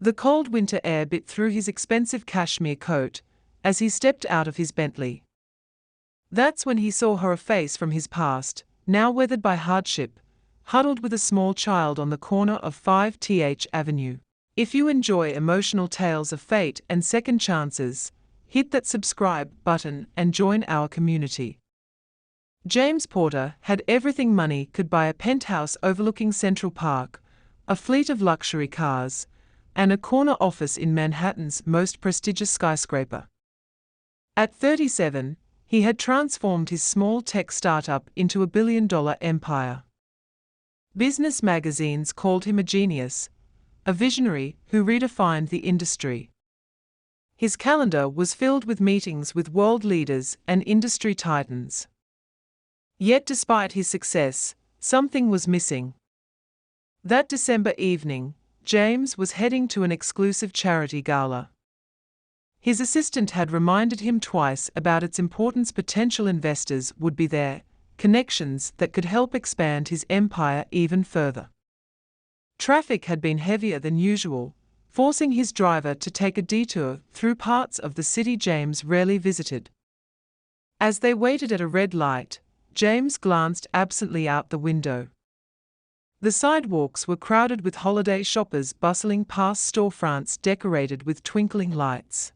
The cold winter air bit through his expensive cashmere coat as he stepped out of his Bentley. That's when he saw her, a face from his past, now weathered by hardship, huddled with a small child on the corner of 5th Avenue. If you enjoy emotional tales of fate and second chances, hit that subscribe button and join our community. James Porter had everything money could buy: a penthouse overlooking Central Park, a fleet of luxury cars, and a corner office in Manhattan's most prestigious skyscraper. At 37, he had transformed his small tech startup into a billion-dollar empire. Business magazines called him a genius, a visionary who redefined the industry. His calendar was filled with meetings with world leaders and industry titans. Yet despite his success, something was missing. That December evening, James was heading to an exclusive charity gala. His assistant had reminded him twice about its importance. Potential investors would be there, connections that could help expand his empire even further. Traffic had been heavier than usual, forcing his driver to take a detour through parts of the city James rarely visited. As they waited at a red light, James glanced absently out the window. The sidewalks were crowded with holiday shoppers bustling past storefronts decorated with twinkling lights.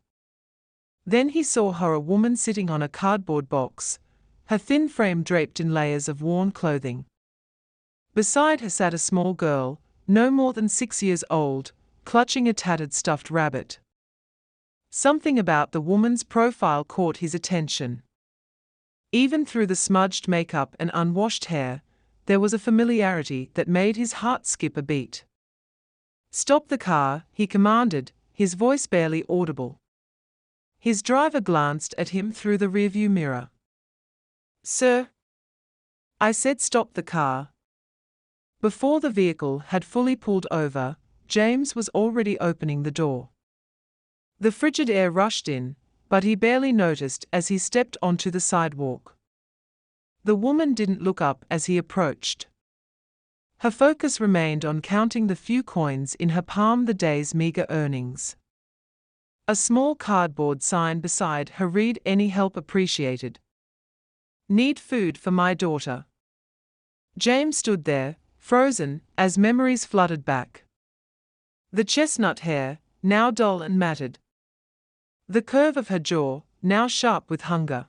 Then he saw her, a woman sitting on a cardboard box, her thin frame draped in layers of worn clothing. Beside her sat a small girl, no more than 6 years old, clutching a tattered stuffed rabbit. Something about the woman's profile caught his attention. Even through the smudged makeup and unwashed hair, there was a familiarity that made his heart skip a beat. "Stop the car," he commanded, his voice barely audible. His driver glanced at him through the rearview mirror. "Sir?" "I said stop the car." Before the vehicle had fully pulled over, James was already opening the door. The frigid air rushed in, but he barely noticed as he stepped onto the sidewalk. The woman didn't look up as he approached. Her focus remained on counting the few coins in her palm, the day's meager earnings. A small cardboard sign beside her read, "Any help appreciated. Need food for my daughter." James stood there, frozen, as memories flooded back. The chestnut hair, now dull and matted. The curve of her jaw, now sharp with hunger.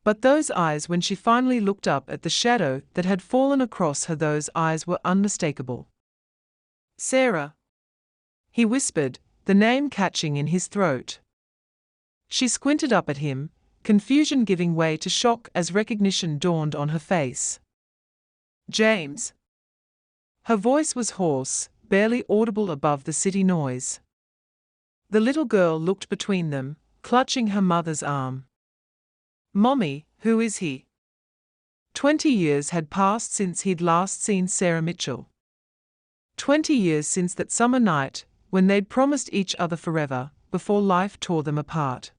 But those eyes, when she finally looked up at the shadow that had fallen across her, those eyes were unmistakable. "Sarah," he whispered, the name catching in his throat. She squinted up at him, confusion giving way to shock as recognition dawned on her face. "James." Her voice was hoarse, barely audible above the city noise. The little girl looked between them, clutching her mother's arm. "Mommy, who is he?" 20 years had passed since he'd last seen Sarah Mitchell. 20 years since that summer night, when they'd promised each other forever, before life tore them apart.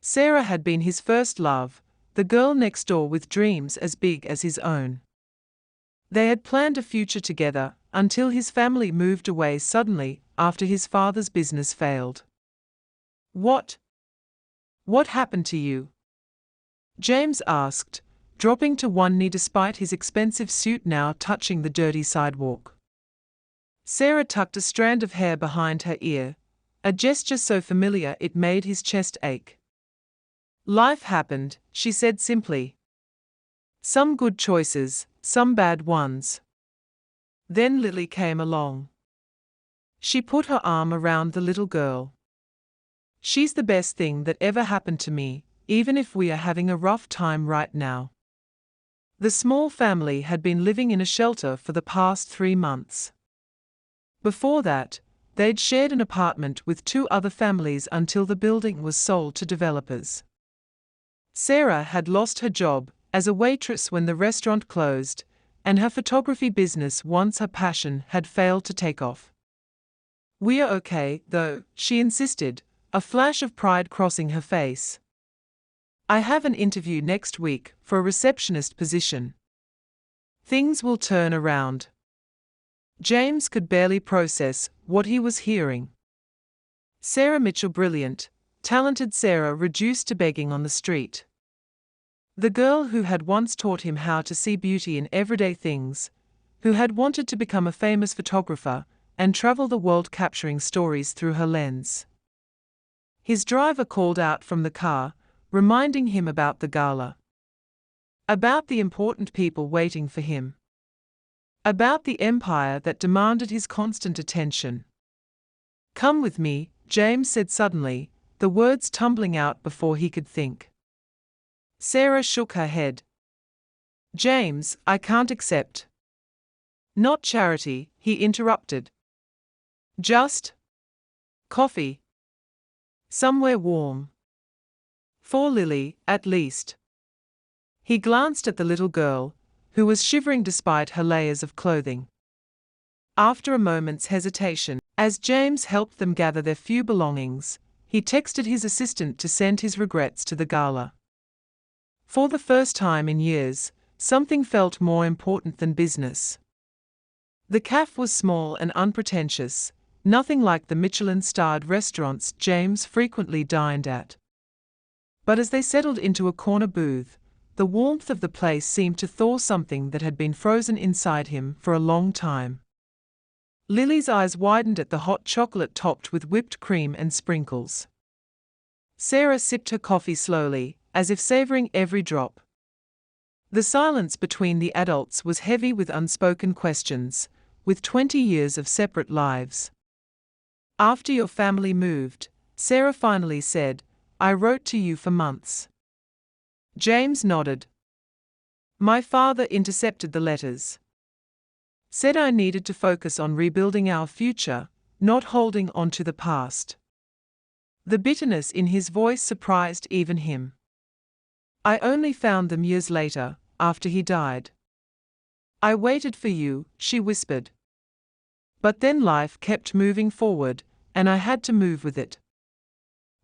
Sarah had been his first love, the girl next door with dreams as big as his own. They had planned a future together, until his family moved away suddenly, after his father's business failed. What happened to you?" James asked, dropping to one knee despite his expensive suit now touching the dirty sidewalk. Sarah tucked a strand of hair behind her ear, a gesture so familiar it made his chest ache. "Life happened," she said simply. "Some good choices, some bad ones. Then Lily came along." She put her arm around the little girl. "She's the best thing that ever happened to me, even if we are having a rough time right now." The small family had been living in a shelter for the past 3 months. Before that, they'd shared an apartment with 2 other families until the building was sold to developers. Sarah had lost her job as a waitress when the restaurant closed, and her photography business, once her passion, had failed to take off. "We're okay, though," she insisted, a flash of pride crossing her face. "I have an interview next week for a receptionist position. Things will turn around." James could barely process what he was hearing. Sarah Mitchell, brilliant, talented Sarah, reduced to begging on the street. The girl who had once taught him how to see beauty in everyday things, who had wanted to become a famous photographer and travel the world capturing stories through her lens. His driver called out from the car, reminding him about the gala. About the important people waiting for him. About the empire that demanded his constant attention. "Come with me," James said suddenly, the words tumbling out before he could think. Sarah shook her head. "James, I can't accept." "Not charity," he interrupted. "Just coffee. Somewhere warm. For Lily, at least." He glanced at the little girl, who was shivering despite her layers of clothing. After a moment's hesitation, as James helped them gather their few belongings, he texted his assistant to send his regrets to the gala. For the first time in years, something felt more important than business. The cafe was small and unpretentious, nothing like the Michelin-starred restaurants James frequently dined at. But as they settled into a corner booth, the warmth of the place seemed to thaw something that had been frozen inside him for a long time. Lily's eyes widened at the hot chocolate topped with whipped cream and sprinkles. Sarah sipped her coffee slowly, as if savoring every drop. The silence between the adults was heavy with unspoken questions, with 20 years of separate lives. "After your family moved," Sarah finally said, "I wrote to you for months." James nodded. "My father intercepted the letters. Said I needed to focus on rebuilding our future, not holding on to the past." The bitterness in his voice surprised even him. "I only found them years later, after he died." "I waited for you," she whispered. "But then life kept moving forward, and I had to move with it."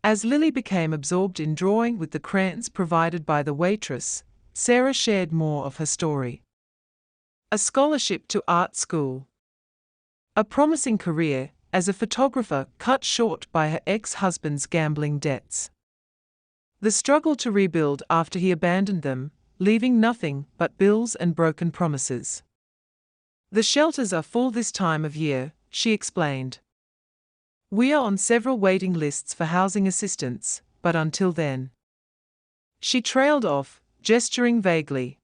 As Lily became absorbed in drawing with the crayons provided by the waitress, Sarah shared more of her story. A scholarship to art school. A promising career as a photographer cut short by her ex-husband's gambling debts. The struggle to rebuild after he abandoned them, leaving nothing but bills and broken promises. "The shelters are full this time of year," she explained. "We are on several waiting lists for housing assistance, but until then." She trailed off, gesturing vaguely.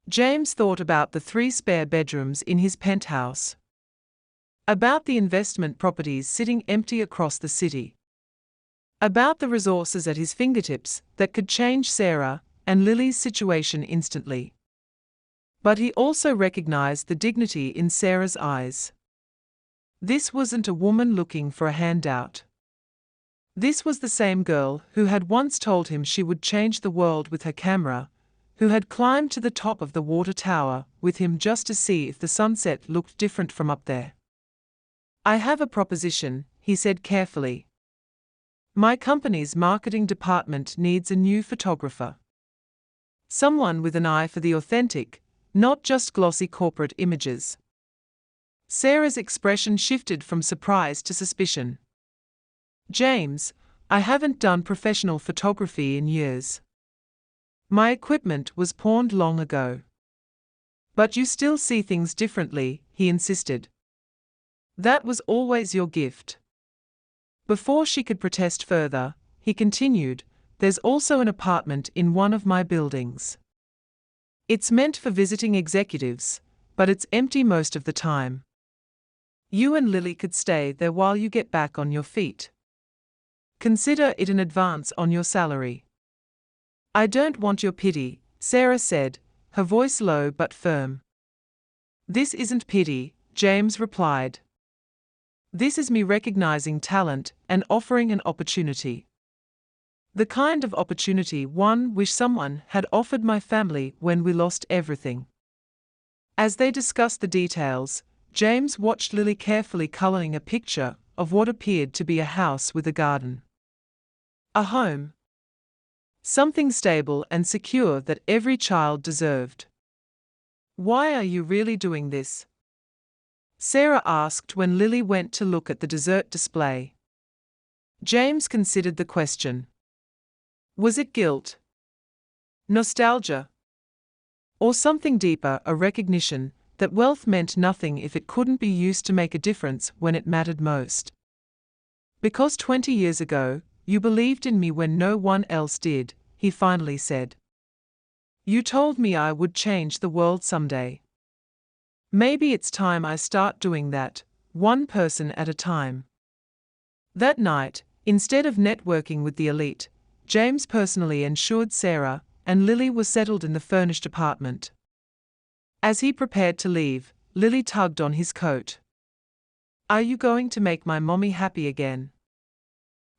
James thought about the 3 spare bedrooms in his penthouse. About the investment properties sitting empty across the city. About the resources at his fingertips that could change Sarah and Lily's situation instantly. But he also recognized the dignity in Sarah's eyes. This wasn't a woman looking for a handout. This was the same girl who had once told him she would change the world with her camera, who had climbed to the top of the water tower with him just to see if the sunset looked different from up there. "I have a proposition," he said carefully. "My company's marketing department needs a new photographer. Someone with an eye for the authentic, not just glossy corporate images." Sarah's expression shifted from surprise to suspicion. "James, I haven't done professional photography in years. My equipment was pawned long ago." "But you still see things differently," he insisted. "That was always your gift." Before she could protest further, he continued, "There's also an apartment in one of my buildings. It's meant for visiting executives, but it's empty most of the time. You and Lily could stay there while you get back on your feet. Consider it an advance on your salary." "I don't want your pity," Sarah said, her voice low but firm. "This isn't pity," James replied. "This is me recognizing talent and offering an opportunity. The kind of opportunity one wish someone had offered my family when we lost everything." As they discussed the details, James watched Lily carefully coloring a picture of what appeared to be a house with a garden. A home. Something stable and secure that every child deserved. "Why are you really doing this?" Sarah asked when Lily went to look at the dessert display. James considered the question. Was it guilt? Nostalgia? Or something deeper, a recognition that wealth meant nothing if it couldn't be used to make a difference when it mattered most? Because 20 years ago, you believed in me when no one else did, he finally said. You told me I would change the world someday. Maybe it's time I start doing that, one person at a time. That night, instead of networking with the elite, James personally ensured Sarah and Lily were settled in the furnished apartment. As he prepared to leave, Lily tugged on his coat. Are you going to make my mommy happy again?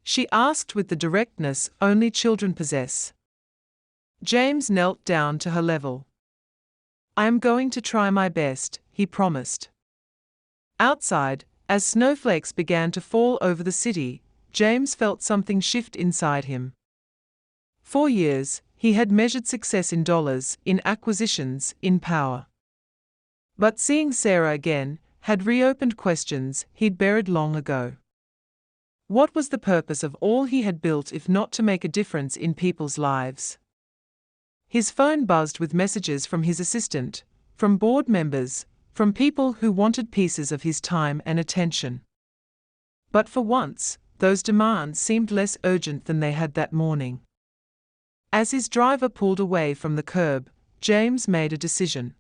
She asked with the directness only children possess. James knelt down to her level. I am going to try my best, he promised. Outside, as snowflakes began to fall over the city, James felt something shift inside him. For years, he had measured success in dollars, in acquisitions, in power. But seeing Sarah again had reopened questions he'd buried long ago. What was the purpose of all he had built if not to make a difference in people's lives? His phone buzzed with messages from his assistant, from board members, from people who wanted pieces of his time and attention. But for once, those demands seemed less urgent than they had that morning. As his driver pulled away from the curb, James made a decision.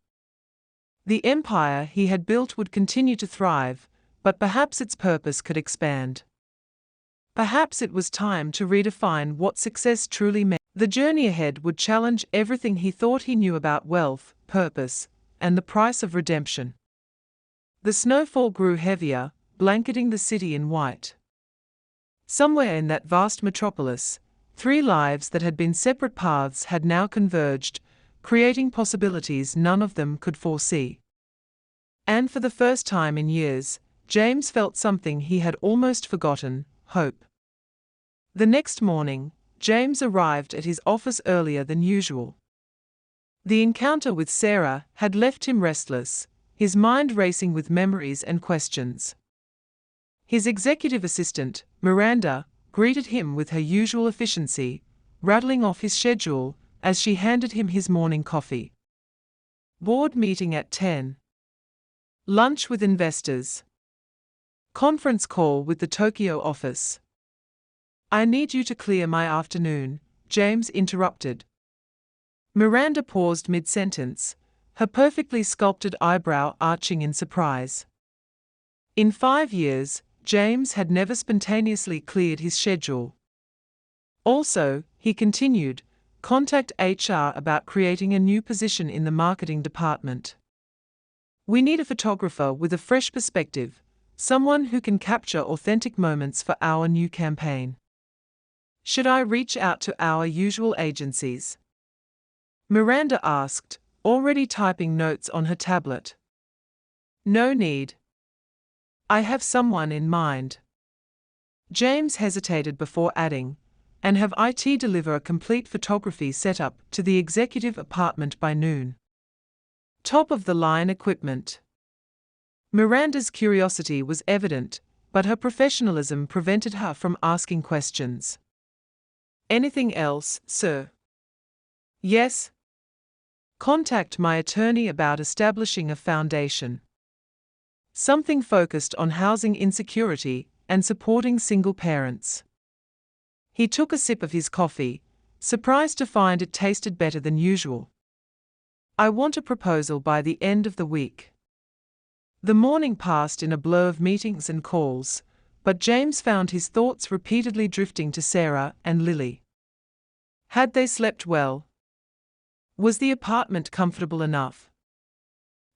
The empire he had built would continue to thrive, but perhaps its purpose could expand. Perhaps it was time to redefine what success truly meant. The journey ahead would challenge everything he thought he knew about wealth, purpose, and the price of redemption. The snowfall grew heavier, blanketing the city in white. Somewhere in that vast metropolis, 3 lives that had been separate paths had now converged, creating possibilities none of them could foresee. And for the first time in years, James felt something he had almost forgotten: hope. The next morning, James arrived at his office earlier than usual. The encounter with Sarah had left him restless, his mind racing with memories and questions. His executive assistant, Miranda, greeted him with her usual efficiency, rattling off his schedule as she handed him his morning coffee. Board meeting at 10. Lunch with investors. Conference call with the Tokyo office. I need you to clear my afternoon, James interrupted. Miranda paused mid-sentence, her perfectly sculpted eyebrow arching in surprise. In 5 years, James had never spontaneously cleared his schedule. Also, he continued, contact HR about creating a new position in the marketing department. We need a photographer with a fresh perspective, someone who can capture authentic moments for our new campaign. Should I reach out to our usual agencies? Miranda asked, already typing notes on her tablet. No need. I have someone in mind. James hesitated before adding, and have IT deliver a complete photography setup to the executive apartment by noon. Top-of-the-line equipment. Miranda's curiosity was evident, but her professionalism prevented her from asking questions. Anything else, sir? Yes. Contact my attorney about establishing a foundation. Something focused on housing insecurity and supporting single parents. He took a sip of his coffee, surprised to find it tasted better than usual. I want a proposal by the end of the week. The morning passed in a blur of meetings and calls, but James found his thoughts repeatedly drifting to Sarah and Lily. Had they slept well? Was the apartment comfortable enough?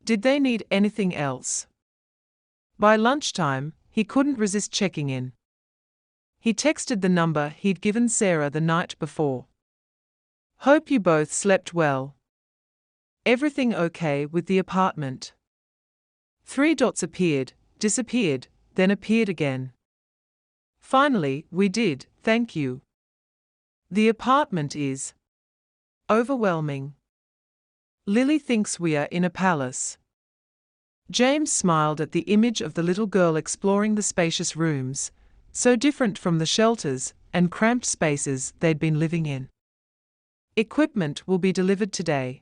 Did they need anything else? By lunchtime, he couldn't resist checking in. He texted the number he'd given Sarah the night before. Hope you both slept well. Everything okay with the apartment? 3 dots appeared, disappeared, then appeared again. Finally, we did, thank you. The apartment is overwhelming. Lily thinks we are in a palace. James smiled at the image of the little girl exploring the spacious rooms, so different from the shelters and cramped spaces they'd been living in. Equipment will be delivered today.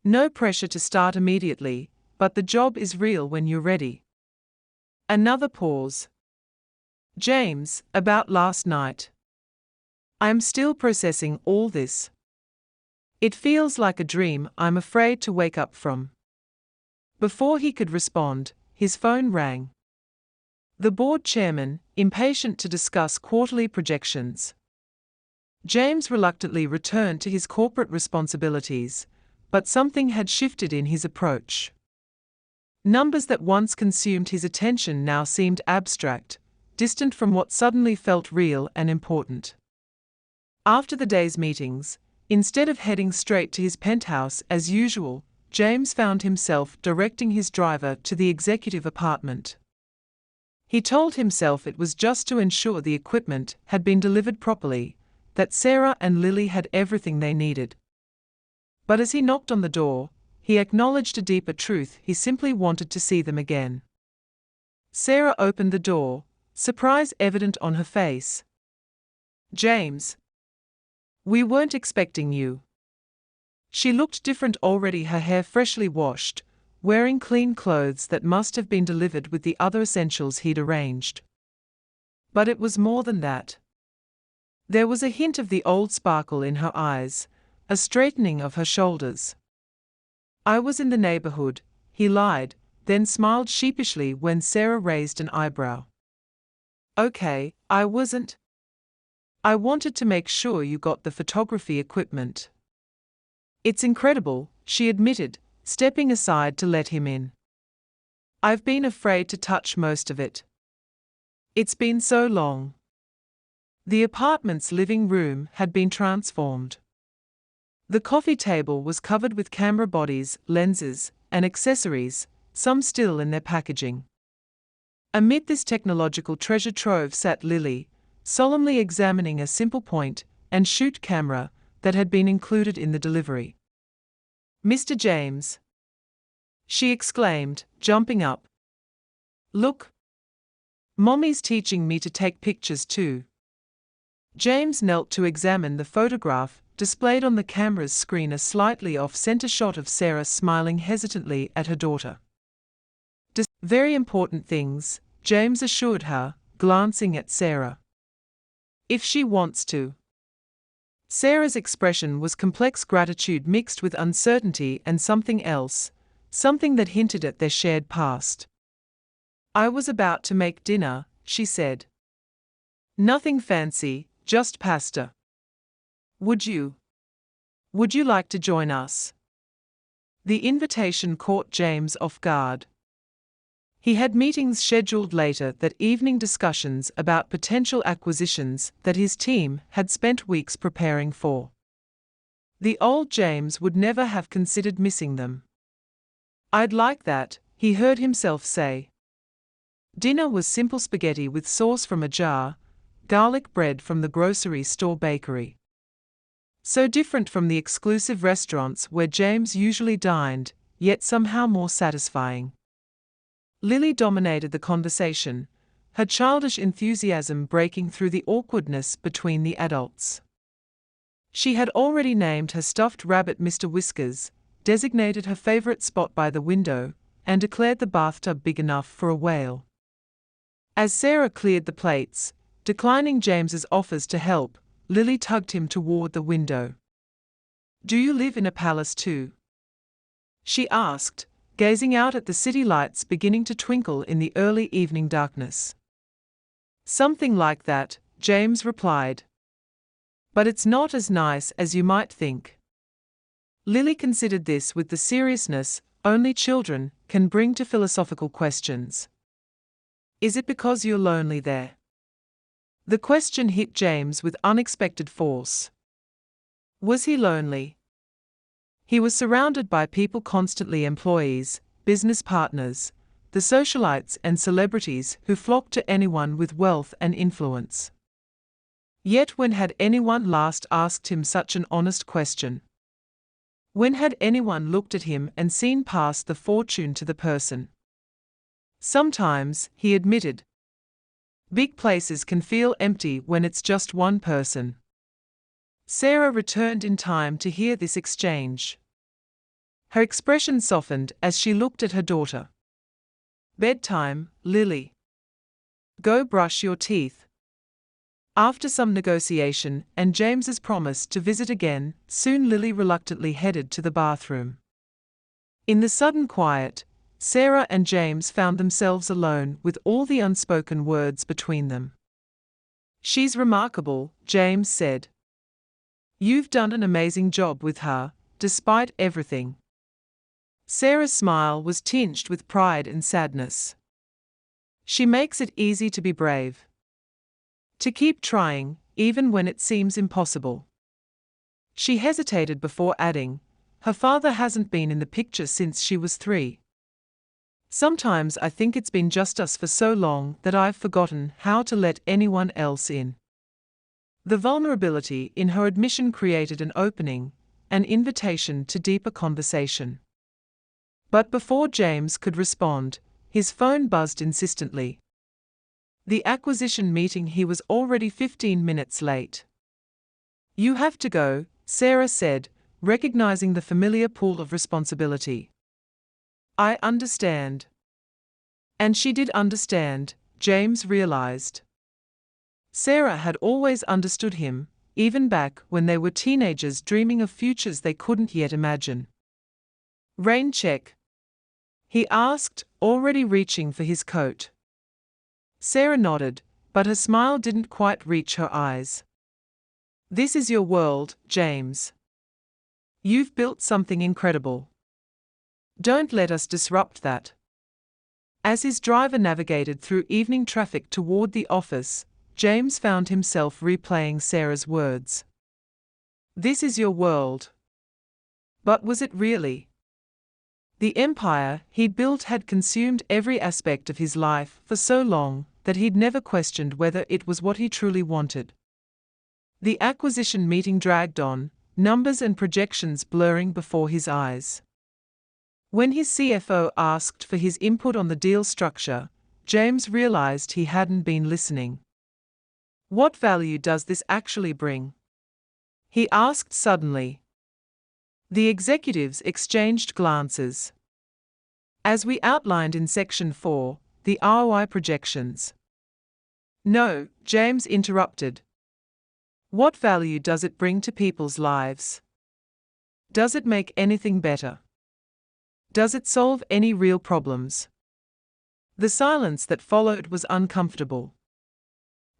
No pressure to start immediately, but the job is real when you're ready. Another pause. James, about last night. I'm still processing all this. It feels like a dream I'm afraid to wake up from. Before he could respond, his phone rang. The board chairman, impatient to discuss quarterly projections. James reluctantly returned to his corporate responsibilities, but something had shifted in his approach. Numbers that once consumed his attention now seemed abstract, distant from what suddenly felt real and important. After the day's meetings, instead of heading straight to his penthouse as usual, James found himself directing his driver to the executive apartment. He told himself it was just to ensure the equipment had been delivered properly, that Sarah and Lily had everything they needed. But as he knocked on the door, he acknowledged a deeper truth: he simply wanted to see them again. Sarah opened the door, surprise evident on her face. "James, we weren't expecting you." She looked different already, her hair freshly washed, wearing clean clothes that must have been delivered with the other essentials he'd arranged. But it was more than that. There was a hint of the old sparkle in her eyes, a straightening of her shoulders. "I was in the neighborhood," he lied, then smiled sheepishly when Sarah raised an eyebrow. "Okay, I wasn't. I wanted to make sure you got the photography equipment." "It's incredible," she admitted, stepping aside to let him in. "I've been afraid to touch most of it. It's been so long." The apartment's living room had been transformed. The coffee table was covered with camera bodies, lenses, and accessories, some still in their packaging. Amid this technological treasure trove sat Lily, solemnly examining a simple point-and-shoot camera that had been included in the delivery. "Mr. James," she exclaimed, jumping up. "Look. Mommy's teaching me to take pictures too." James knelt to examine the photograph, displayed on the camera's screen, a slightly off-center shot of Sarah smiling hesitantly at her daughter. "Very important things," James assured her, glancing at Sarah. "If she wants to." Sarah's expression was complex gratitude mixed with uncertainty and something else, something that hinted at their shared past. "I was about to make dinner," she said. "Nothing fancy, just pasta. Would you like to join us?" The invitation caught James off guard. He had meetings scheduled later that evening, discussions about potential acquisitions that his team had spent weeks preparing for. The old James would never have considered missing them. "I'd like that," he heard himself say. Dinner was simple spaghetti with sauce from a jar, garlic bread from the grocery store bakery. So different from the exclusive restaurants where James usually dined, yet somehow more satisfying. Lily dominated the conversation, her childish enthusiasm breaking through the awkwardness between the adults. She had already named her stuffed rabbit Mr. Whiskers, designated her favorite spot by the window, and declared the bathtub big enough for a whale. As Sarah cleared the plates, declining James's offers to help, Lily tugged him toward the window. "Do you live in a palace too?" she asked, gazing out at the city lights beginning to twinkle in the early evening darkness. "Something like that," James replied. "But it's not as nice as you might think." Lily considered this with the seriousness only children can bring to philosophical questions. "Is it because you're lonely there?" The question hit James with unexpected force. Was he lonely? He was surrounded by people constantly: employees, business partners, the socialites and celebrities who flocked to anyone with wealth and influence. Yet when had anyone last asked him such an honest question? When had anyone looked at him and seen past the fortune to the person? Sometimes, he admitted. Big places can feel empty when it's just one person. Sarah returned in time to hear this exchange. Her expression softened as she looked at her daughter. Bedtime, Lily. Go brush your teeth. After some negotiation and James's promise to visit again, soon Lily reluctantly headed to the bathroom. In the sudden quiet, Sarah and James found themselves alone with all the unspoken words between them. She's remarkable, James said. You've done an amazing job with her, despite everything. Sarah's smile was tinged with pride and sadness. She makes it easy to be brave. To keep trying, even when it seems impossible. She hesitated before adding, her father hasn't been in the picture since she was 3. Sometimes I think it's been just us for so long that I've forgotten how to let anyone else in. The vulnerability in her admission created an opening, an invitation to deeper conversation. But before James could respond, his phone buzzed insistently. The acquisition meeting. He was already 15 minutes late. You have to go, Sarah said, recognizing the familiar pull of responsibility. I understand. And she did understand, James realized. Sarah had always understood him, even back when they were teenagers dreaming of futures they couldn't yet imagine. Rain check? He asked, already reaching for his coat. Sarah nodded, but her smile didn't quite reach her eyes. This is your world, James. You've built something incredible. Don't let us disrupt that. As his driver navigated through evening traffic toward the office, James found himself replaying Sarah's words. This is your world. But was it really? The empire he'd built had consumed every aspect of his life for so long that he'd never questioned whether it was what he truly wanted. The acquisition meeting dragged on, numbers and projections blurring before his eyes. When his CFO asked for his input on the deal structure, James realized he hadn't been listening. What value does this actually bring? He asked suddenly. The executives exchanged glances. As we outlined in Section 4, the ROI projections. No, James interrupted. What value does it bring to people's lives? Does it make anything better? Does it solve any real problems? The silence that followed was uncomfortable.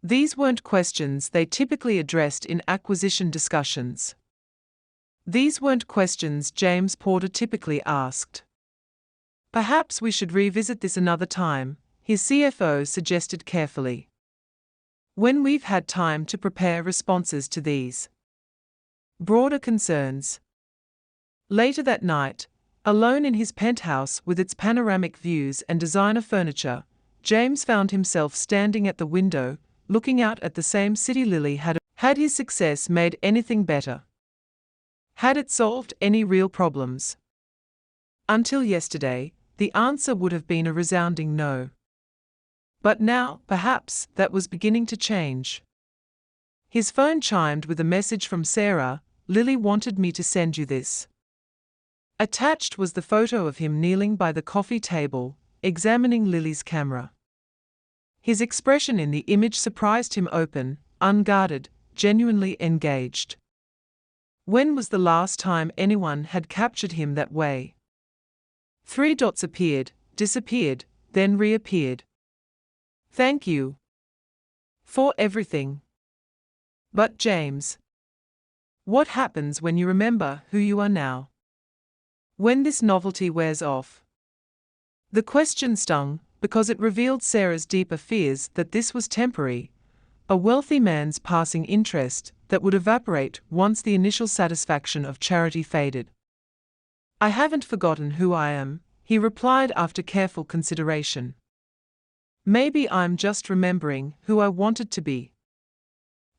These weren't questions they typically addressed in acquisition discussions. These weren't questions James Porter typically asked. Perhaps we should revisit this another time, his CFO suggested carefully. When we've had time to prepare responses to these broader concerns. Later that night, alone in his penthouse with its panoramic views and designer furniture, James found himself standing at the window, looking out at the same city. Lily had his success made anything better? Had it solved any real problems? Until yesterday, the answer would have been a resounding no. But now, perhaps, that was beginning to change. His phone chimed with a message from Sarah. Lily wanted me to send you this. Attached was the photo of him kneeling by the coffee table, examining Lily's camera. His expression in the image surprised him, open, unguarded, genuinely engaged. When was the last time anyone had captured him that way? 3 dots appeared, disappeared, then reappeared. Thank you. For everything. But James, what happens when you remember who you are now? When this novelty wears off? The question stung, because it revealed Sarah's deeper fears that this was temporary, a wealthy man's passing interest that would evaporate once the initial satisfaction of charity faded. I haven't forgotten who I am, he replied after careful consideration. Maybe I'm just remembering who I wanted to be.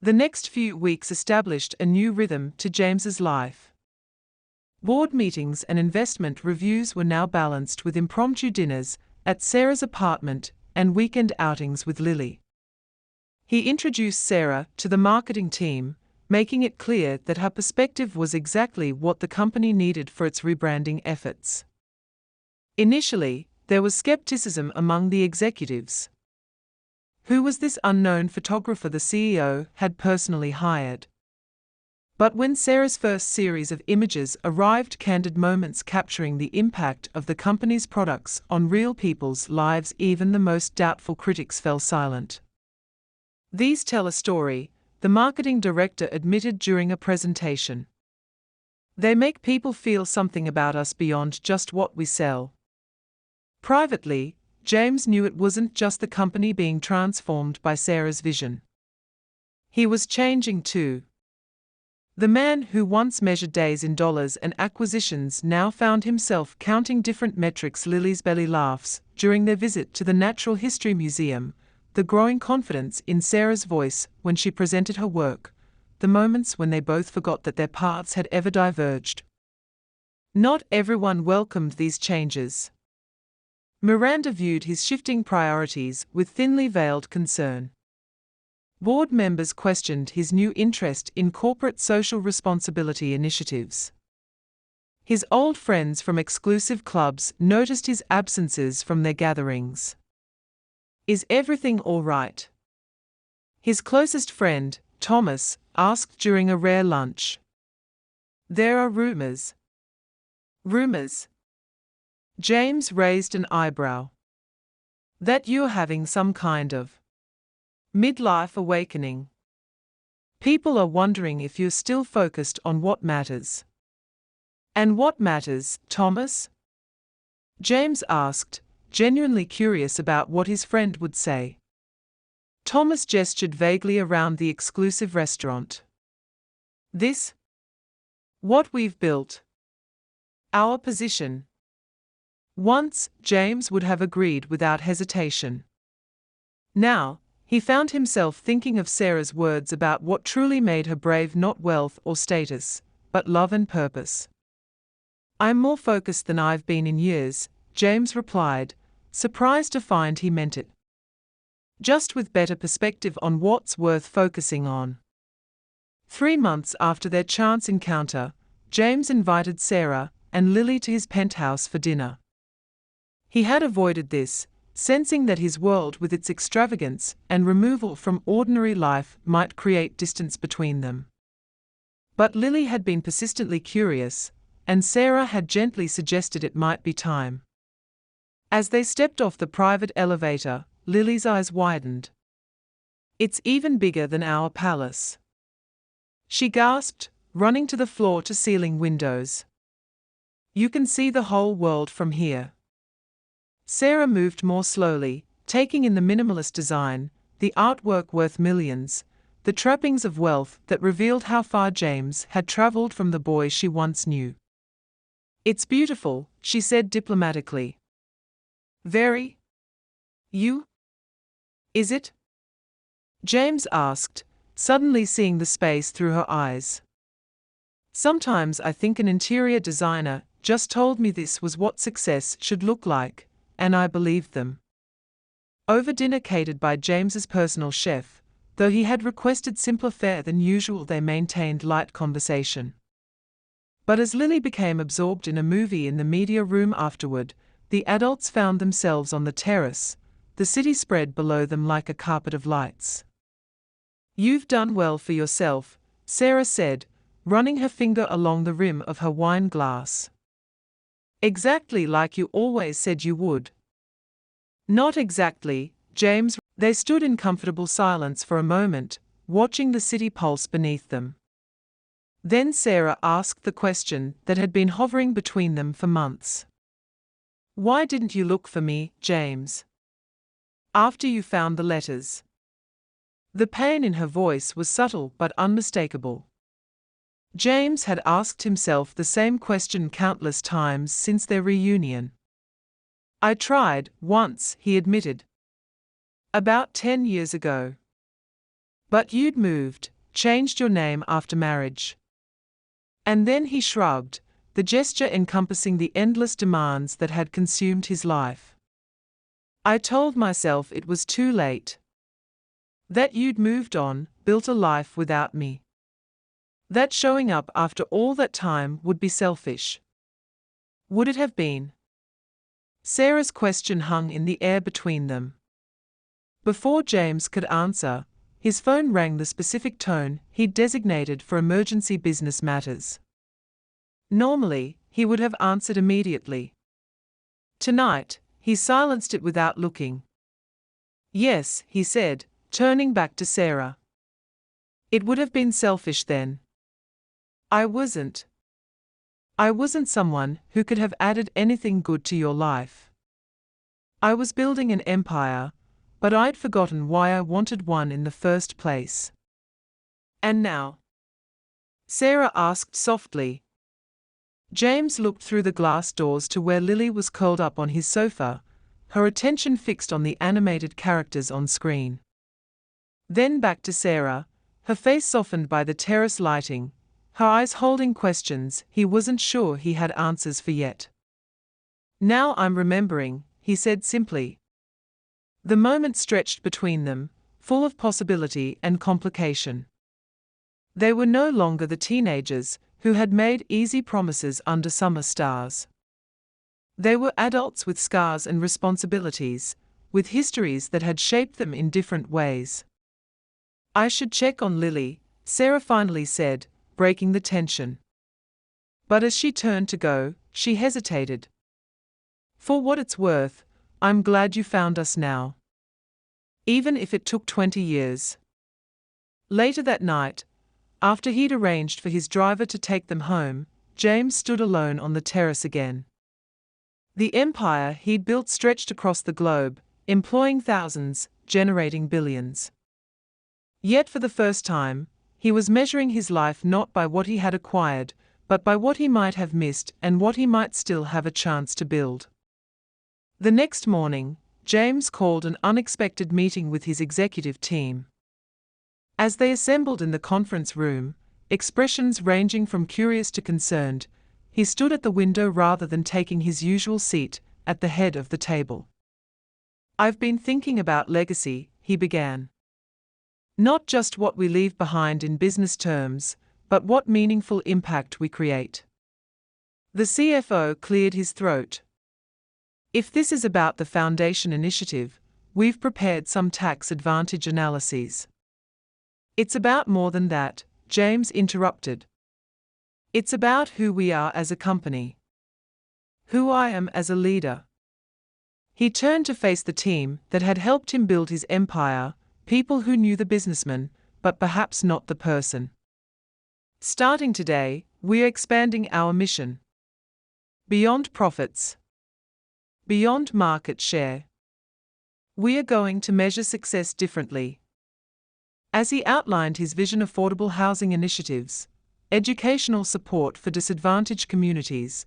The next few weeks established a new rhythm to James's life. Board meetings and investment reviews were now balanced with impromptu dinners at Sarah's apartment and weekend outings with Lily. He introduced Sarah to the marketing team, making it clear that her perspective was exactly what the company needed for its rebranding efforts. Initially, there was skepticism among the executives. Who was this unknown photographer the CEO had personally hired? But when Sarah's first series of images arrived, candid moments capturing the impact of the company's products on real people's lives, even the most doubtful critics fell silent. These tell a story, the marketing director admitted during a presentation. They make people feel something about us beyond just what we sell. Privately, James knew it wasn't just the company being transformed by Sarah's vision. He was changing too. The man who once measured days in dollars and acquisitions now found himself counting different metrics. Lily's belly laughs during their visit to the Natural History Museum, the growing confidence in Sarah's voice when she presented her work, the moments when they both forgot that their paths had ever diverged. Not everyone welcomed these changes. Miranda viewed his shifting priorities with thinly veiled concern. Board members questioned his new interest in corporate social responsibility initiatives. His old friends from exclusive clubs noticed his absences from their gatherings. Is everything all right? His closest friend, Thomas, asked during a rare lunch. There are rumors. Rumors? James raised an eyebrow. That you're having some kind of midlife awakening. People are wondering if you're still focused on what matters. And what matters, Thomas? James asked, genuinely curious about what his friend would say. Thomas gestured vaguely around the exclusive restaurant. This? What we've built. Our position. Once, James would have agreed without hesitation. Now, he found himself thinking of Sarah's words about what truly made her brave, not wealth or status, but love and purpose. I'm more focused than I've been in years, James replied, surprised to find he meant it. Just with better perspective on what's worth focusing on. 3 months after their chance encounter, James invited Sarah and Lily to his penthouse for dinner. He had avoided this, sensing that his world with its extravagance and removal from ordinary life might create distance between them. But Lily had been persistently curious, and Sarah had gently suggested it might be time. As they stepped off the private elevator, Lily's eyes widened. It's even bigger than our palace. She gasped, running to the floor-to-ceiling windows. You can see the whole world from here. Sarah moved more slowly, taking in the minimalist design, the artwork worth millions, the trappings of wealth that revealed how far James had traveled from the boy she once knew. It's beautiful, she said diplomatically. Very? You? Is it? James asked, suddenly seeing the space through her eyes. Sometimes I think an interior designer just told me this was what success should look like, and I believed them. Over dinner catered by James's personal chef, though he had requested simpler fare than usual, they maintained light conversation. But as Lily became absorbed in a movie in the media room afterward, the adults found themselves on the terrace, the city spread below them like a carpet of lights. You've done well for yourself, Sarah said, running her finger along the rim of her wine glass. Exactly like you always said you would. Not exactly, James. They stood in comfortable silence for a moment, watching the city pulse beneath them. Then Sarah asked the question that had been hovering between them for months. Why didn't you look for me, James? After you found the letters. The pain in her voice was subtle but unmistakable. James had asked himself the same question countless times since their reunion. I tried, once, he admitted. About 10 years ago. But you'd moved, changed your name after marriage. And then he shrugged, the gesture encompassing the endless demands that had consumed his life. I told myself it was too late. That you'd moved on, built a life without me. That showing up after all that time would be selfish. Would it have been? Sarah's question hung in the air between them. Before James could answer, his phone rang the specific tone he'd designated for emergency business matters. Normally, he would have answered immediately. Tonight, he silenced it without looking. Yes, he said, turning back to Sarah. It would have been selfish then. I wasn't someone who could have added anything good to your life. I was building an empire, but I'd forgotten why I wanted one in the first place. And now? Sarah asked softly. James looked through the glass doors to where Lily was curled up on his sofa, her attention fixed on the animated characters on screen. Then back to Sarah, her face softened by the terrace lighting, her eyes holding questions he wasn't sure he had answers for yet. Now I'm remembering, he said simply. The moment stretched between them, full of possibility and complication. They were no longer the teenagers who had made easy promises under summer stars. They were adults with scars and responsibilities, with histories that had shaped them in different ways. I should check on Lily, Sarah finally said, breaking the tension. But as she turned to go, she hesitated. For what it's worth, I'm glad you found us now. Even if it took 20 years. Later that night, after he'd arranged for his driver to take them home, James stood alone on the terrace again. The empire he'd built stretched across the globe, employing thousands, generating billions. Yet for the first time, he was measuring his life not by what he had acquired, but by what he might have missed and what he might still have a chance to build. The next morning, James called an unexpected meeting with his executive team. As they assembled in the conference room, expressions ranging from curious to concerned, he stood at the window rather than taking his usual seat at the head of the table. I've been thinking about legacy, he began. Not just what we leave behind in business terms, but what meaningful impact we create. The CFO cleared his throat. If this is about the Foundation initiative, we've prepared some tax advantage analyses. It's about more than that, James interrupted. It's about who we are as a company. Who I am as a leader. He turned to face the team that had helped him build his empire, people who knew the businessman, but perhaps not the person. Starting today, we're expanding our mission. Beyond profits. Beyond market share. We are going to measure success differently. As he outlined his vision, affordable housing initiatives, educational support for disadvantaged communities,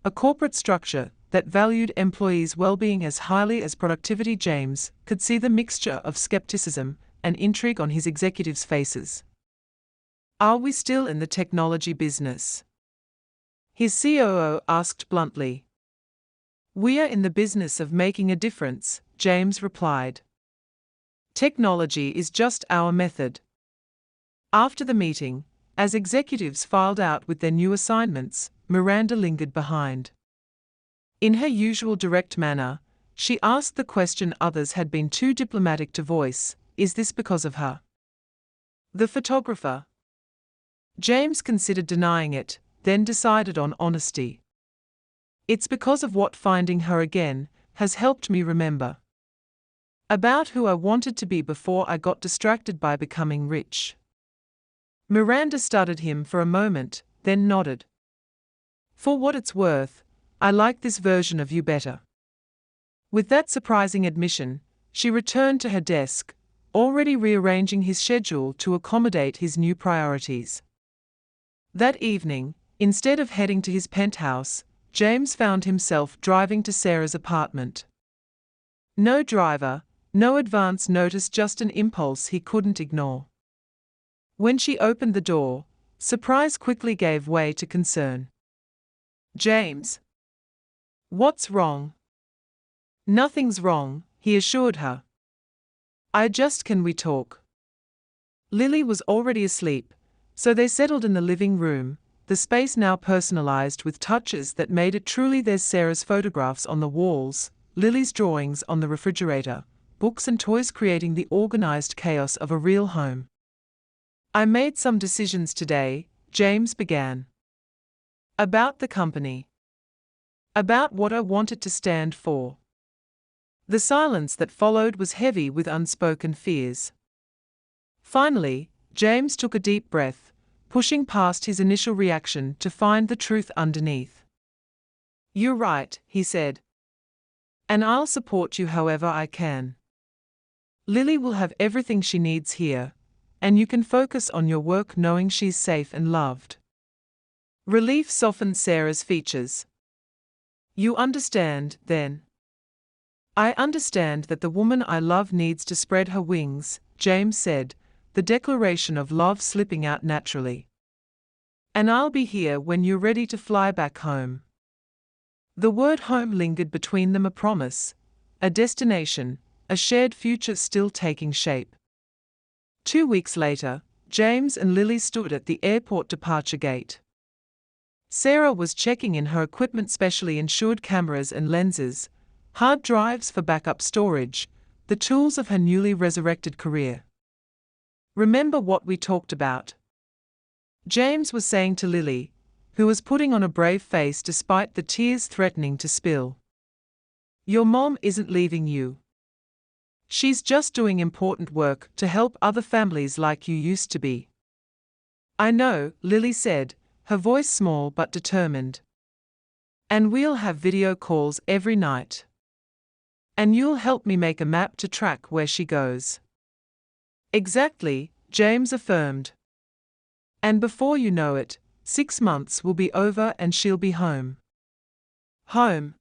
a corporate structure that valued employees' well-being as highly as productivity, James could see the mixture of skepticism and intrigue on his executives' faces. Are we still in the technology business? His COO asked bluntly. We are in the business of making a difference, James replied. Technology is just our method. After the meeting, as executives filed out with their new assignments, Miranda lingered behind. In her usual direct manner, she asked the question others had been too diplomatic to voice, is this because of her? The photographer. James considered denying it, then decided on honesty. It's because of what finding her again has helped me remember. About who I wanted to be before I got distracted by becoming rich. Miranda studied him for a moment, then nodded. For what it's worth, I like this version of you better. With that surprising admission, she returned to her desk, already rearranging his schedule to accommodate his new priorities. That evening, instead of heading to his penthouse, James found himself driving to Sarah's apartment. No driver, no advance notice, just an impulse he couldn't ignore. When she opened the door, surprise quickly gave way to concern. James. What's wrong? Nothing's wrong, he assured her. Can we talk? Lily was already asleep, so they settled in the living room, the space now personalized with touches that made it truly theirs. Sarah's photographs on the walls, Lily's drawings on the refrigerator, books and toys creating the organized chaos of a real home. I made some decisions today, James began. About the company. About what I wanted to stand for. The silence that followed was heavy with unspoken fears. Finally, James took a deep breath, pushing past his initial reaction to find the truth underneath. You're right, he said. And I'll support you however I can. Lily will have everything she needs here, and you can focus on your work knowing she's safe and loved. Relief softened Sarah's features. You understand, then? I understand that the woman I love needs to spread her wings, James said, the declaration of love slipping out naturally. And I'll be here when you're ready to fly back home. The word home lingered between them, a promise, a destination, a shared future still taking shape. 2 weeks later, James and Lily stood at the airport departure gate. Sarah was checking in her equipment, specially insured cameras and lenses, hard drives for backup storage, the tools of her newly resurrected career. Remember what we talked about? James was saying to Lily, who was putting on a brave face despite the tears threatening to spill. Your mom isn't leaving you. She's just doing important work to help other families like you used to be. I know, Lily said, her voice small but determined. And we'll have video calls every night. And you'll help me make a map to track where she goes. Exactly, James affirmed. And before you know it, 6 months will be over and she'll be home. Home.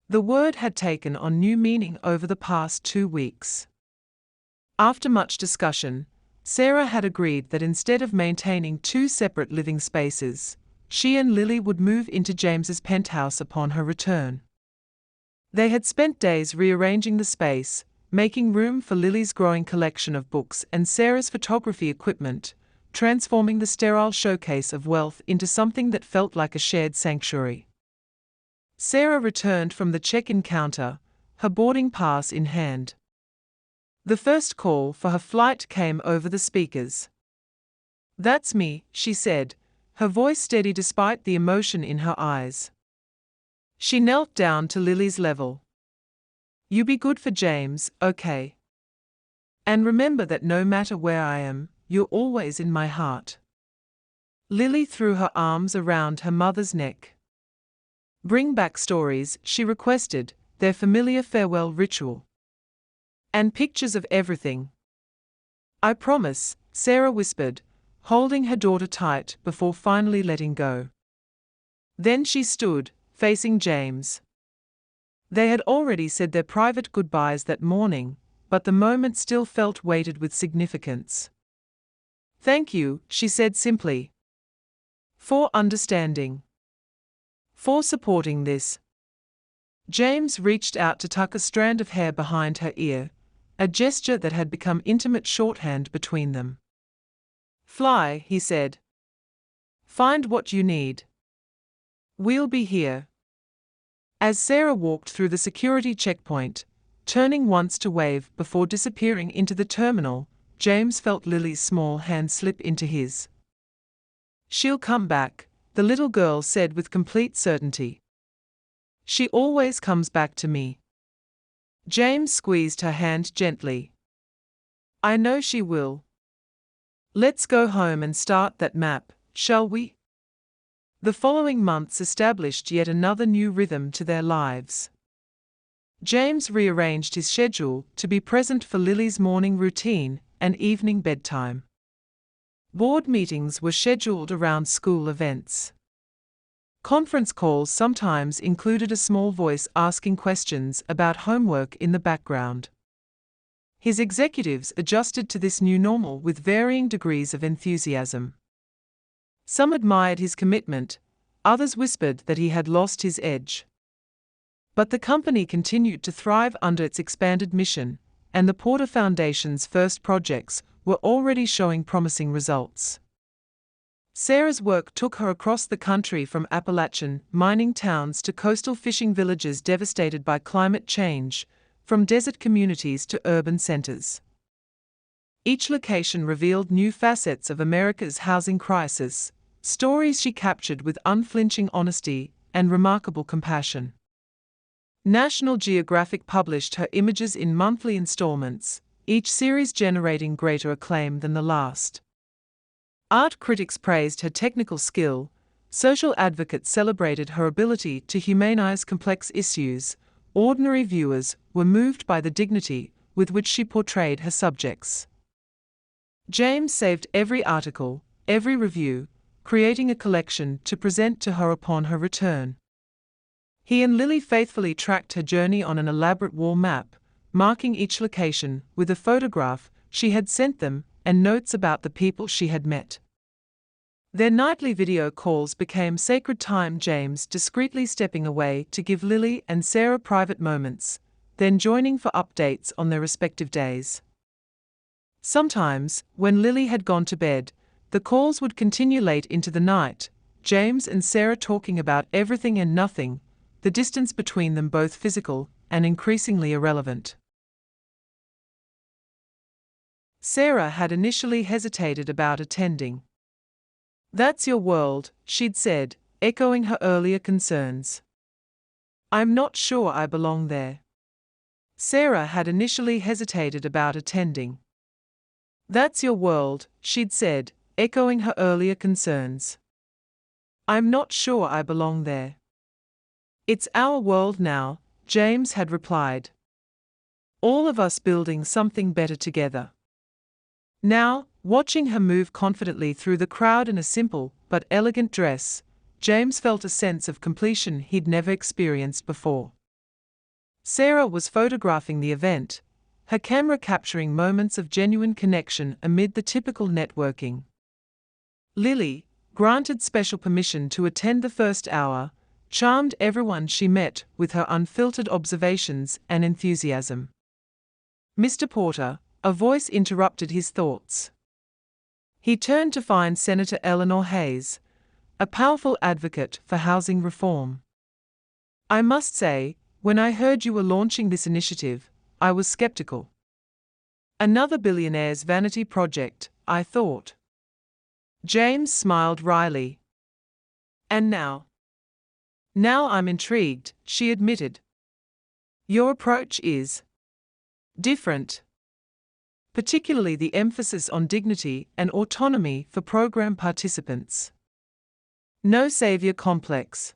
The word had taken on new meaning over the past 2 weeks. After much discussion, Sarah had agreed that instead of maintaining 2 separate living spaces, she and Lily would move into James's penthouse upon her return. They had spent days rearranging the space, making room for Lily's growing collection of books and Sarah's photography equipment, transforming the sterile showcase of wealth into something that felt like a shared sanctuary. Sarah returned from the check-in counter, her boarding pass in hand. The first call for her flight came over the speakers. That's me, she said, her voice steady despite the emotion in her eyes. She knelt down to Lily's level. You be good for James, okay? And remember that no matter where I am, you're always in my heart. Lily threw her arms around her mother's neck. Bring back stories, she requested, their familiar farewell ritual. And pictures of everything. I promise, Sarah whispered, holding her daughter tight before finally letting go. Then she stood, facing James. They had already said their private goodbyes that morning, but the moment still felt weighted with significance. Thank you, she said simply. For understanding. For supporting this. James reached out to tuck a strand of hair behind her ear, a gesture that had become intimate shorthand between them. Fly, he said. Find what you need. We'll be here. As Sarah walked through the security checkpoint, turning once to wave before disappearing into the terminal, James felt Lily's small hand slip into his. She'll come back, the little girl said with complete certainty. She always comes back to me. James squeezed her hand gently. I know she will. Let's go home and start that map, shall we? The following months established yet another new rhythm to their lives. James rearranged his schedule to be present for Lily's morning routine and evening bedtime. Board meetings were scheduled around school events. Conference calls sometimes included a small voice asking questions about homework in the background. His executives adjusted to this new normal with varying degrees of enthusiasm. Some admired his commitment, Others whispered that he had lost his edge. But the company continued to thrive under its expanded mission, and the Porter Foundation's first projects were already showing promising results. Sarah's work took her across the country, from Appalachian mining towns to coastal fishing villages devastated by climate change, from desert communities to urban centers. Each location revealed new facets of America's housing crisis, stories she captured with unflinching honesty and remarkable compassion. National Geographic published her images in monthly installments, each series generating greater acclaim than the last. Art critics praised her technical skill, social advocates celebrated her ability to humanize complex issues, ordinary viewers were moved by the dignity with which she portrayed her subjects. James saved every article, every review, creating a collection to present to her upon her return. He and Lily faithfully tracked her journey on an elaborate wall map, marking each location with a photograph she had sent them and notes about the people she had met. Their nightly video calls became sacred time, James discreetly stepping away to give Lily and Sarah private moments, then joining for updates on their respective days. Sometimes, when Lily had gone to bed, the calls would continue late into the night, James and Sarah talking about everything and nothing, the distance between them both physical and increasingly irrelevant. Sarah had initially hesitated about attending. "That's your world," she'd said, echoing her earlier concerns. "I'm not sure I belong there." Sarah had initially hesitated about attending. "That's your world," she'd said, echoing her earlier concerns. "I'm not sure I belong there." "It's our world now," James had replied. "All of us building something better together." Now, watching her move confidently through the crowd in a simple but elegant dress, James felt a sense of completion he'd never experienced before. Sarah was photographing the event, her camera capturing moments of genuine connection amid the typical networking. Lily, granted special permission to attend the first hour, charmed everyone she met with her unfiltered observations and enthusiasm. "Mr. Porter," a voice interrupted his thoughts. He turned to find Senator Eleanor Hayes, a powerful advocate for housing reform. "I must say, when I heard you were launching this initiative, I was skeptical. Another billionaire's vanity project, I thought." James smiled wryly. "And now?" "Now I'm intrigued," she admitted. "Your approach is different. Particularly the emphasis on dignity and autonomy for program participants. No savior complex."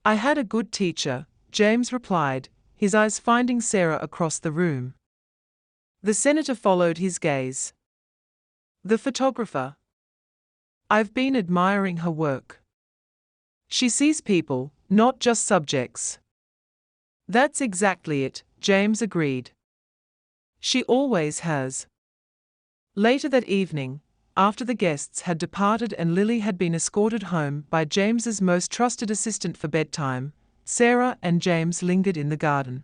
"I had a good teacher," James replied, his eyes finding Sarah across the room. The senator followed his gaze. "The photographer. I've been admiring her work. She sees people, not just subjects." "That's exactly it," James agreed. "She always has." Later that evening, after the guests had departed and Lily had been escorted home by James's most trusted assistant for bedtime, Sarah and James lingered in the garden.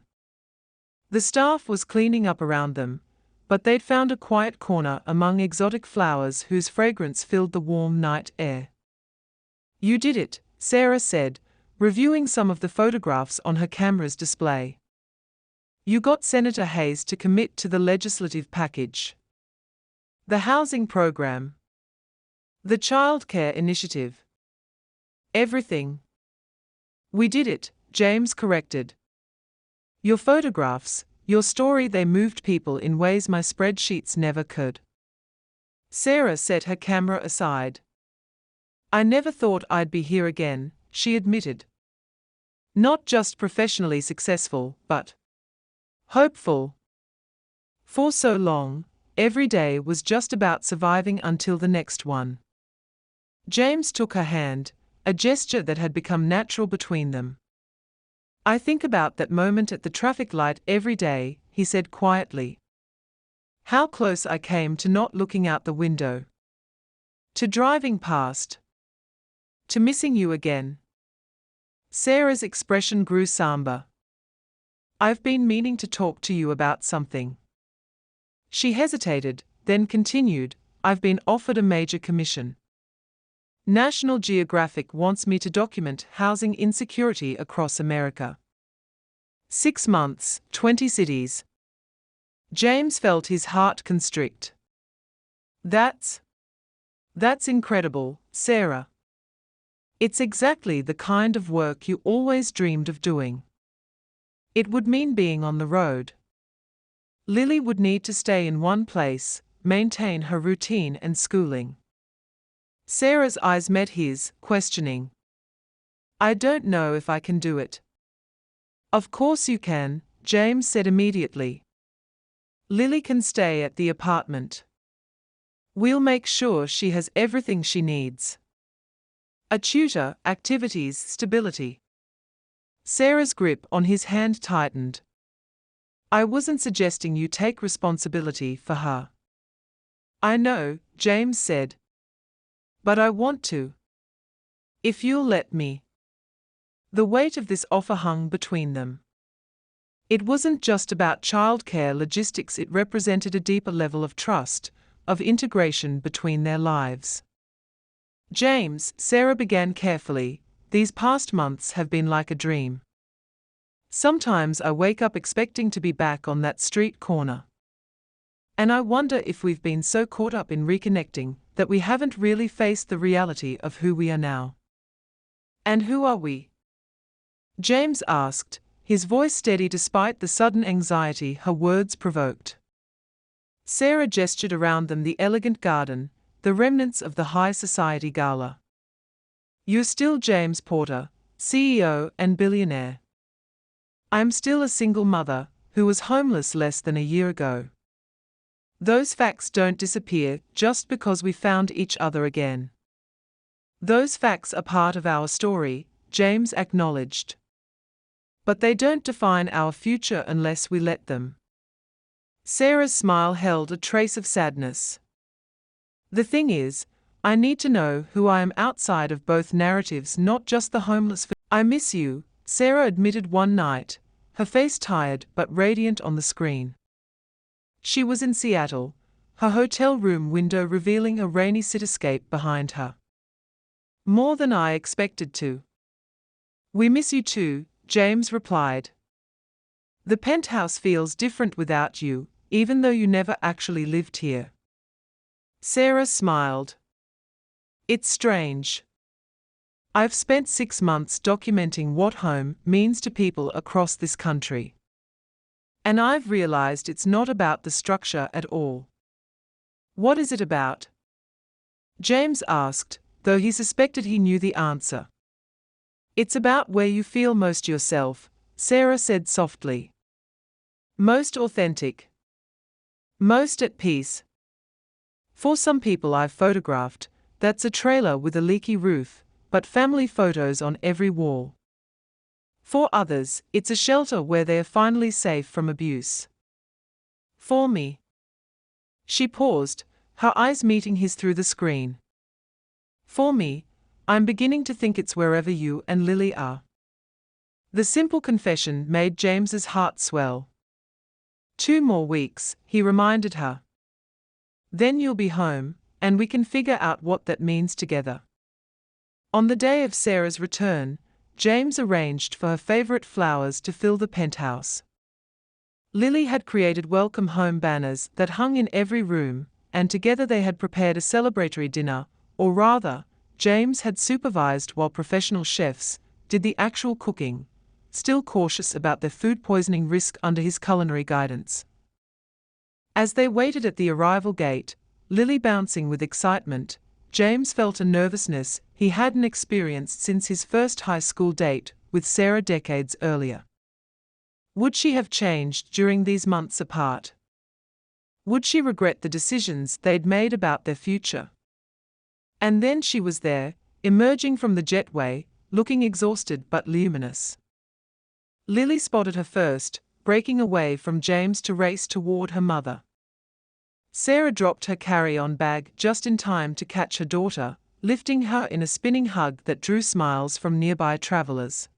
The staff was cleaning up around them, but they'd found a quiet corner among exotic flowers whose fragrance filled the warm night air. "You did it," Sarah said, reviewing some of the photographs on her camera's display. "You got Senator Hayes to commit to the legislative package. The housing program. The child care initiative. Everything." "We did it," James corrected. "Your photographs, your story, they moved people in ways my spreadsheets never could." Sarah set her camera aside. "I never thought I'd be here again," she admitted. "Not just professionally successful, but hopeful. For so long, every day was just about surviving until the next one." James took her hand, a gesture that had become natural between them. "I think about that moment at the traffic light every day," he said quietly. "How close I came to not looking out the window. To driving past. To missing you again. Sarah's expression grew somber. I've been meaning to talk to you about something. She hesitated, then continued, I've been offered a major commission. National Geographic wants me to document housing insecurity across America. 6 months, 20 cities. James felt his heart constrict. That's incredible, Sarah. It's exactly the kind of work you always dreamed of doing. It would mean being on the road. Lily would need to stay in one place, maintain her routine and schooling. Sarah's eyes met his, questioning. I don't know if I can do it. Of course you can, James said immediately. Lily can stay at the apartment. We'll make sure she has everything she needs. A tutor, activities, stability. Sarah's grip on his hand tightened. I wasn't suggesting you take responsibility for her. I know, James said. But I want to. If you'll let me. The weight of this offer hung between them. It wasn't just about childcare logistics, it represented a deeper level of trust, of integration between their lives. James, Sarah began carefully, these past months have been like a dream. Sometimes I wake up expecting to be back on that street corner. And I wonder if we've been so caught up in reconnecting that we haven't really faced the reality of who we are now. And who are we? James asked, his voice steady despite the sudden anxiety her words provoked. Sarah gestured around them, the elegant garden, the remnants of the high society gala. You're still James Porter, CEO and billionaire. I'm still a single mother, who was homeless less than a year ago. Those facts don't disappear just because we found each other again. Those facts are part of our story, James acknowledged. But they don't define our future unless we let them. Sarah's smile held a trace of sadness. The thing is, I need to know who I am outside of both narratives, not just the homeless. I miss you, Sarah admitted one night, her face tired but radiant on the screen. She was in Seattle, her hotel room window revealing a rainy cityscape behind her. More than I expected to. We miss you too, James replied. The penthouse feels different without you, even though you never actually lived here. Sarah smiled. It's strange. I've spent 6 months documenting what home means to people across this country. And I've realized it's not about the structure at all. What is it about? James asked, though he suspected he knew the answer. It's about where you feel most yourself, Sarah said softly. Most authentic. Most at peace. For some people I've photographed, that's a trailer with a leaky roof, but family photos on every wall. For others, it's a shelter where they are finally safe from abuse. For me. She paused, her eyes meeting his through the screen. For me, I'm beginning to think it's wherever you and Lily are. The simple confession made James's heart swell. 2 more weeks, he reminded her. Then you'll be home, and we can figure out what that means together. On the day of Sarah's return, James arranged for her favorite flowers to fill the penthouse. Lily had created welcome home banners that hung in every room, and together they had prepared a celebratory dinner, or rather, James had supervised while professional chefs did the actual cooking, still cautious about their food poisoning risk under his culinary guidance. As they waited at the arrival gate, Lily bouncing with excitement, James felt a nervousness he hadn't experienced since his first high school date with Sarah decades earlier. Would she have changed during these months apart? Would she regret the decisions they'd made about their future? And then she was there, emerging from the jetway, looking exhausted but luminous. Lily spotted her first, breaking away from James to race toward her mother. Sarah dropped her carry-on bag just in time to catch her daughter, lifting her in a spinning hug that drew smiles from nearby travelers.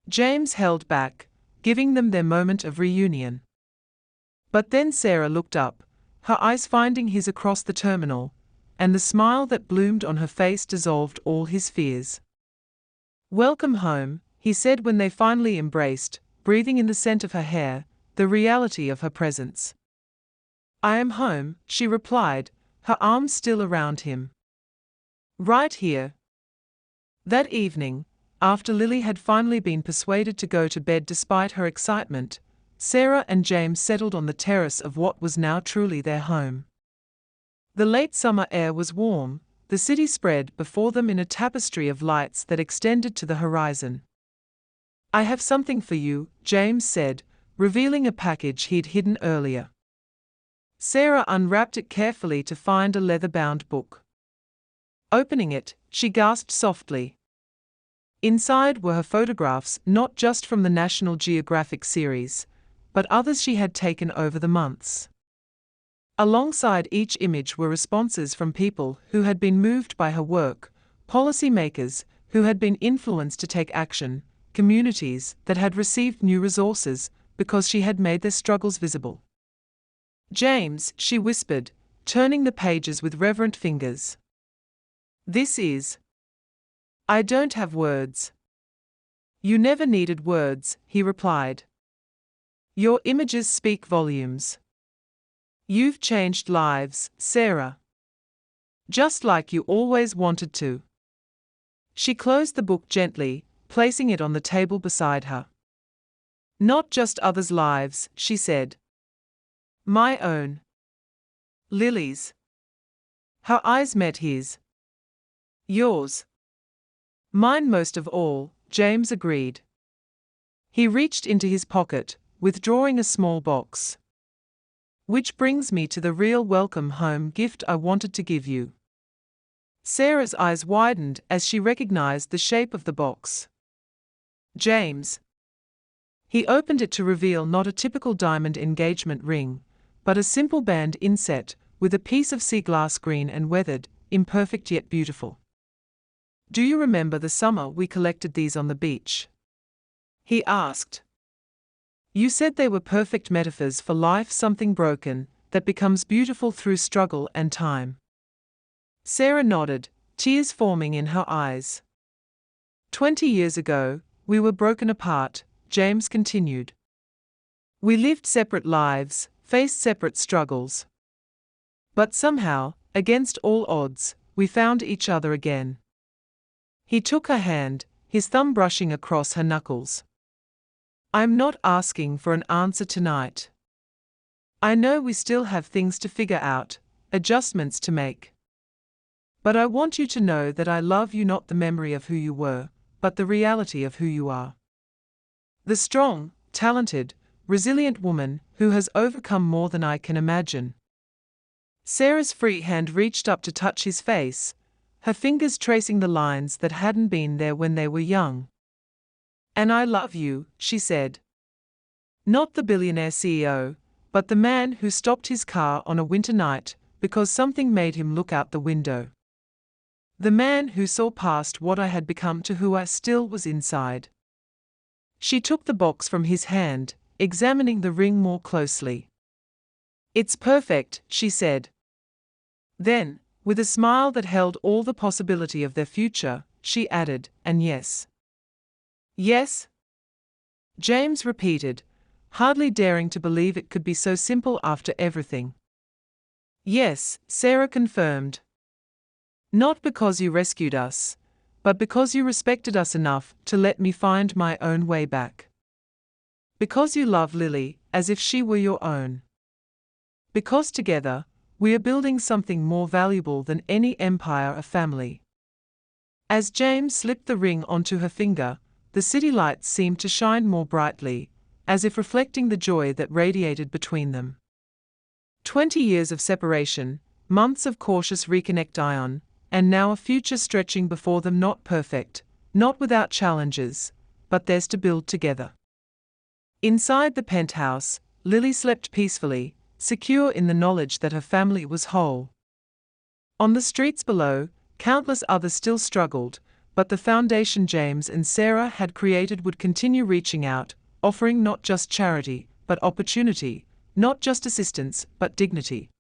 James held back, giving them their moment of reunion. But then Sarah looked up, her eyes finding his across the terminal, and the smile that bloomed on her face dissolved all his fears. "Welcome home," he said when they finally embraced, breathing in the scent of her hair, the reality of her presence. "I am home," she replied, her arms still around him. "Right here." That evening, after Lily had finally been persuaded to go to bed despite her excitement, Sarah and James settled on the terrace of what was now truly their home. The late summer air was warm, the city spread before them in a tapestry of lights that extended to the horizon. "I have something for you," James said, revealing a package he'd hidden earlier. Sarah unwrapped it carefully to find a leather-bound book. Opening it, she gasped softly. Inside were her photographs, not just from the National Geographic series, but others she had taken over the months. Alongside each image were responses from people who had been moved by her work, policymakers who had been influenced to take action, communities that had received new resources because she had made their struggles visible. "James," she whispered, turning the pages with reverent fingers. "This is—" "I don't have words." "You never needed words," he replied. "Your images speak volumes. You've changed lives, Sarah. Just like you always wanted to." She closed the book gently, placing it on the table beside her. "Not just others' lives," she said. "My own. Lily's." Her eyes met his. "Yours." "Mine most of all," James agreed. He reached into his pocket, withdrawing a small box. "Which brings me to the real welcome home gift I wanted to give you." Sarah's eyes widened as she recognized the shape of the box. "James." He opened it to reveal not a typical diamond engagement ring, but a simple band inset, with a piece of sea glass green and weathered, imperfect yet beautiful. "Do you remember the summer we collected these on the beach?" he asked. "You said they were perfect metaphors for life, something broken, that becomes beautiful through struggle and time." Sarah nodded, tears forming in her eyes. 20 years ago, we were broken apart," James continued. "We lived separate lives, faced separate struggles. But somehow, against all odds, we found each other again." He took her hand, his thumb brushing across her knuckles. "I'm not asking for an answer tonight. I know we still have things to figure out, adjustments to make. But I want you to know that I love you, not the memory of who you were, but the reality of who you are. The strong, talented, resilient woman who has overcome more than I can imagine." Sarah's free hand reached up to touch his face, her fingers tracing the lines that hadn't been there when they were young. "And I love you," she said. "Not the billionaire CEO, but the man who stopped his car on a winter night because something made him look out the window. The man who saw past what I had become to who I still was inside." She took the box from his hand, examining the ring more closely. "It's perfect," she said. Then, with a smile that held all the possibility of their future, she added, "And yes." "Yes?" James repeated, hardly daring to believe it could be so simple after everything. "Yes," Sarah confirmed. "Not because you rescued us, but because you respected us enough to let me find my own way back. Because you love Lily as if she were your own. Because together, we are building something more valuable than any empire or family." As James slipped the ring onto her finger, the city lights seemed to shine more brightly, as if reflecting the joy that radiated between them. 20 years of separation, months of cautious reconnection, and now a future stretching before them, not perfect, not without challenges, but theirs to build together. Inside the penthouse, Lily slept peacefully, secure in the knowledge that her family was whole. On the streets below, countless others still struggled, but the foundation James and Sarah had created would continue reaching out, offering not just charity, but opportunity, not just assistance, but dignity.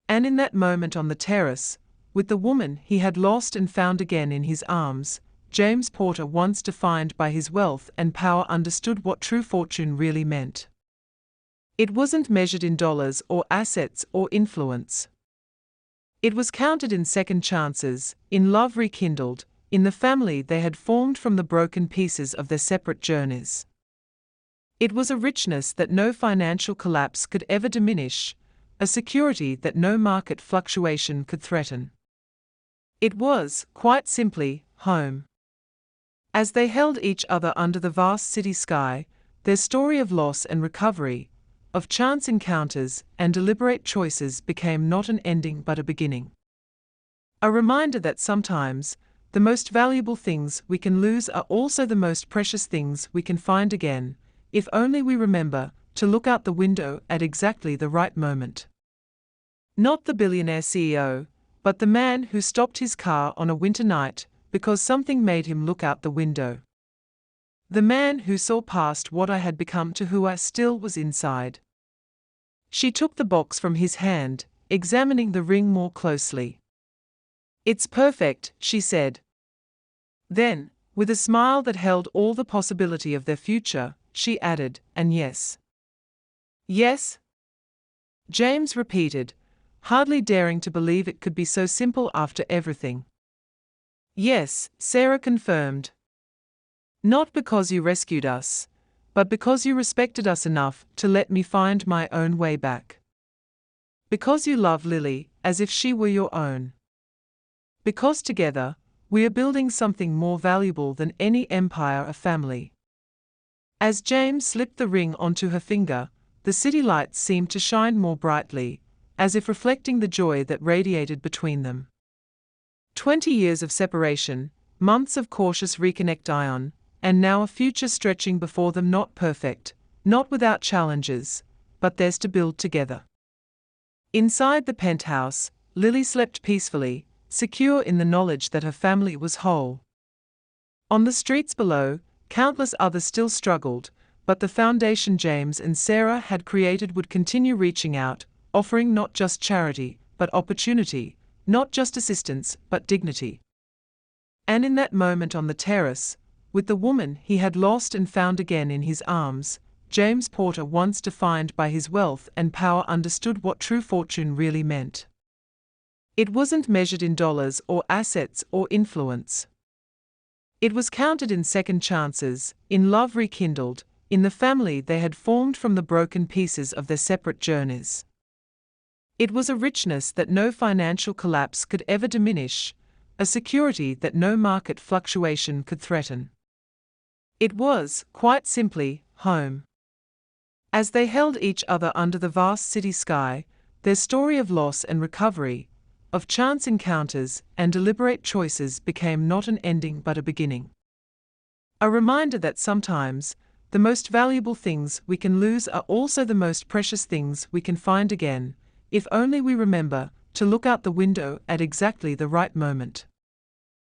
And in that moment on the terrace, with the woman he had lost and found again in his arms, James Porter, once defined by his wealth and power, understood what true fortune really meant. It wasn't measured in dollars or assets or influence. It was counted in second chances, in love rekindled, in the family they had formed from the broken pieces of their separate journeys. It was a richness that no financial collapse could ever diminish, a security that no market fluctuation could threaten. It was, quite simply, home. As they held each other under the vast city sky, their story of loss and recovery, of chance encounters and deliberate choices became not an ending but a beginning. A reminder that sometimes, the most valuable things we can lose are also the most precious things we can find again, if only we remember to look out the window at exactly the right moment. Not the billionaire CEO, but the man who stopped his car on a winter night because something made him look out the window. The man who saw past what I had become to who I still was inside. She took the box from his hand, examining the ring more closely. "It's perfect," she said. Then, with a smile that held all the possibility of their future, she added, "And yes." "Yes?" James repeated, hardly daring to believe it could be so simple after everything. "Yes," Sarah confirmed. "Not because you rescued us, but because you respected us enough to let me find my own way back. Because you love Lily as if she were your own. Because together, we are building something more valuable than any empire or family." As James slipped the ring onto her finger, the city lights seemed to shine more brightly, as if reflecting the joy that radiated between them. 20 years of separation, months of cautious reconnection, and now a future stretching before them, not perfect, not without challenges, but theirs to build together. Inside the penthouse, Lily slept peacefully, secure in the knowledge that her family was whole. On the streets below, countless others still struggled, but the foundation James and Sarah had created would continue reaching out, offering not just charity, but opportunity, not just assistance, but dignity. And in that moment on the terrace, with the woman he had lost and found again in his arms, James Porter, once defined by his wealth and power, understood what true fortune really meant. It wasn't measured in dollars or assets or influence. It was counted in second chances, in love rekindled, in the family they had formed from the broken pieces of their separate journeys. It was a richness that no financial collapse could ever diminish, a security that no market fluctuation could threaten. It was, quite simply, home. As they held each other under the vast city sky, their story of loss and recovery, of chance encounters and deliberate choices became not an ending but a beginning. A reminder that sometimes, the most valuable things we can lose are also the most precious things we can find again, if only we remember to look out the window at exactly the right moment.